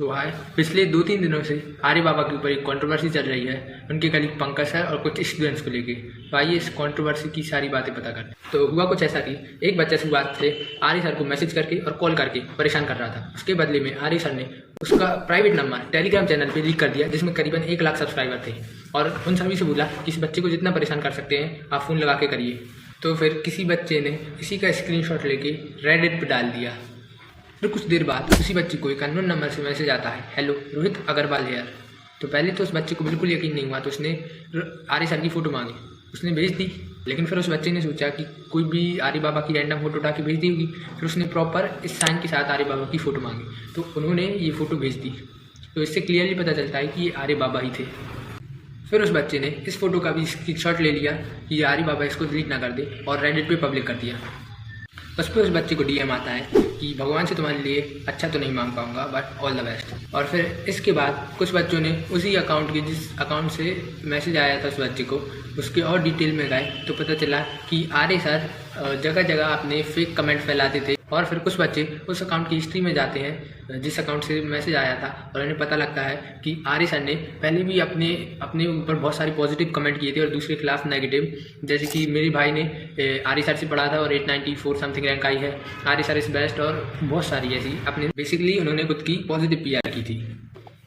तो हाय, पिछले 2-3 दिनों से आर्य बाबा के ऊपर एक कंट्रोवर्सी चल रही है उनके कलीग पंकज सर और कुछ स्टूडेंट्स को लेके। तो आइए इस कंट्रोवर्सी की सारी बातें पता करें। तो हुआ कुछ ऐसा कि एक बच्चा शुरुआत से आर्य सर को मैसेज करके और कॉल करके परेशान कर रहा था। उसके बदले में आर्य सर ने उसका प्राइवेट नंबर टेलीग्राम चैनल पर लीक कर दिया, जिसमें करीबन 1 लाख सब्सक्राइबर थे, और उन सभी से बोला कि इस बच्चे को जितना परेशान कर सकते हैं आप फ़ोन लगा के करिए। तो फिर किसी बच्चे ने इसी का स्क्रीनशॉट लेके रेडिट पर डाल दिया। फिर कुछ देर बाद उसी बच्चे को एक अननोन नंबर से मैसेज आता है, हेलो रोहित अग्रवाल हेयर। तो पहले तो उस बच्चे को बिल्कुल यकीन नहीं हुआ, तो उसने आर्य सर की फ़ोटो मांगी, उसने भेज दी। लेकिन फिर उस बच्चे ने सोचा कि कोई भी आर्य बाबा की रैंडम फ़ोटो उठा के भेज दी होगी। फिर उसने प्रॉपर इस साइन के साथ आर्य बाबा की फ़ोटो मांगी, तो उन्होंने ये फ़ोटो भेज दी। तो इससे क्लियरली पता चलता है कि ये आर्य बाबा ही थे। फिर उस बच्चे ने इस फोटो का भी स्क्रीनशॉट ले लिया कि ये आर्य बाबा इसको डिलीट ना कर दे, और रेडिट पे पब्लिक कर दिया। उस पर उस बच्चे को डीएम आता है कि भगवान से तुम्हारे लिए अच्छा तो नहीं मांग पाऊंगा, बट ऑल द बेस्ट। और फिर इसके बाद कुछ बच्चों ने उसी अकाउंट के जिस अकाउंट से मैसेज आया था उस बच्चे को, उसके और डिटेल में गए तो पता चला कि आर्य सर जगह जगह अपने फेक कमेंट फैलाते थे। और फिर कुछ बच्चे उस अकाउंट की हिस्ट्री में जाते हैं जिस अकाउंट से मैसेज आया था, और उन्हें पता लगता है कि आर्य सर ने पहले भी अपने ऊपर बहुत सारे पॉजिटिव कमेंट किए थे और दूसरे के खिलाफ नेगेटिव। जैसे कि मेरे भाई ने आर्य सर से पढ़ा था और 894 समथिंग रैंक आई है, आर्य सर इज बेस्ट, और बहुत सारी ऐसी अपने बेसिकली उन्होंने खुद की पॉजिटिव पीआर की थी।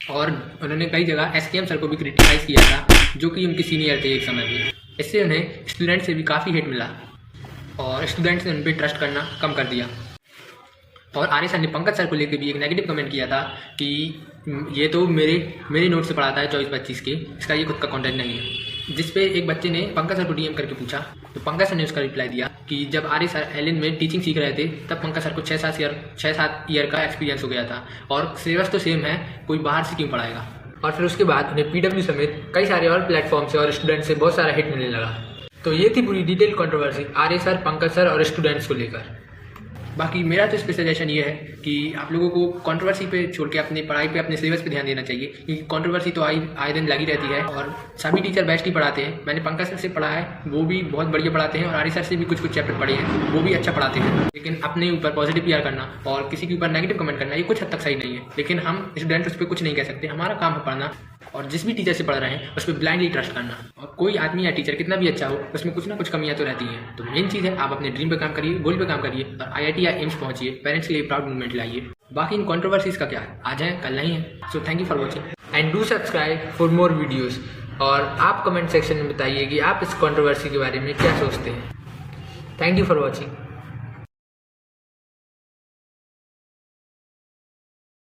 और उन्होंने कई जगह एसकेएम सर को भी क्रिटिसाइज़ किया था, जो कि उनके सीनियर थे एक समय में। इससे उन्हें स्टूडेंट से भी काफ़ी हिट मिला और स्टूडेंट्स ने उन पर ट्रस्ट करना कम कर दिया। और आर्य सर ने पंकज सर को लेकर भी एक नेगेटिव कमेंट किया था कि ये तो मेरे नोट से पढ़ाता है 24-25 के, इसका ये खुद का कंटेंट नहीं है। जिस पे एक बच्चे ने पंकज सर को डीएम करके पूछा, तो पंकज सर ने उसका रिप्लाई दिया कि जब आर्य सर एलन में टीचिंग सीख रहे थे तब पंकज सर को 6-7 ईयर का एक्सपीरियंस हो गया था, और सिलेबस तो सेम है, कोई बाहर से क्यों पढ़ाएगा। और फिर उसके बाद उन्हें पीडब्ल्यू समेत कई सारे और प्लेटफॉर्म से और स्टूडेंट से बहुत सारा हिट मिलने लगा। तो ये थी पूरी डिटेल कंट्रोवर्सी आर्य सर, पंकज सर और स्टूडेंट्स को लेकर। बाकी मेरा तो इस पर सजेशन ये है कि आप लोगों को कंट्रोवर्सी पे छोड़ के अपनी पढ़ाई पे, अपने सिलेबस पे ध्यान देना चाहिए, क्योंकि कंट्रोवर्सी तो आए दिन लगी रहती है और सभी टीचर बेस्ट ही पढ़ाते हैं। मैंने पंकज सर से पढ़ा है, वो भी बहुत बढ़िया पढ़ाते हैं, और आर्य सर से भी कुछ चैप्टर पढ़े हैं, वो भी अच्छा पढ़ाते हैं। लेकिन अपने ऊपर पॉजिटिव पीआर करना और किसी के ऊपर नेगेटिव कमेंट करना ये कुछ हद तक सही नहीं है। लेकिन हम स्टूडेंट उस पर कुछ नहीं कह सकते, हमारा काम है पढ़ना, और जिस भी टीचर से पढ़ रहे हैं उस पर ब्लाइंडली ट्रस्ट करना। और कोई आदमी या टीचर कितना भी अच्छा हो, उसमें कुछ ना कुछ कमियां तो रहती हैं। तो मेन चीज़ है आप अपने ड्रीम पे काम करिए, गोल पे काम करिए, और आईआईटी या एम्स पहुंचिए, पेरेंट्स के लिए प्राउड मूवमेंट लाइए। बाकी इन कंट्रोवर्सीज का क्या है, आज है कल नहीं है। So thank you for watching and do subscribe for more videos. और आप कमेंट सेक्शन में बताइए कि आप इस कंट्रोवर्सी के बारे में क्या सोचते हैं। Thank you for watching.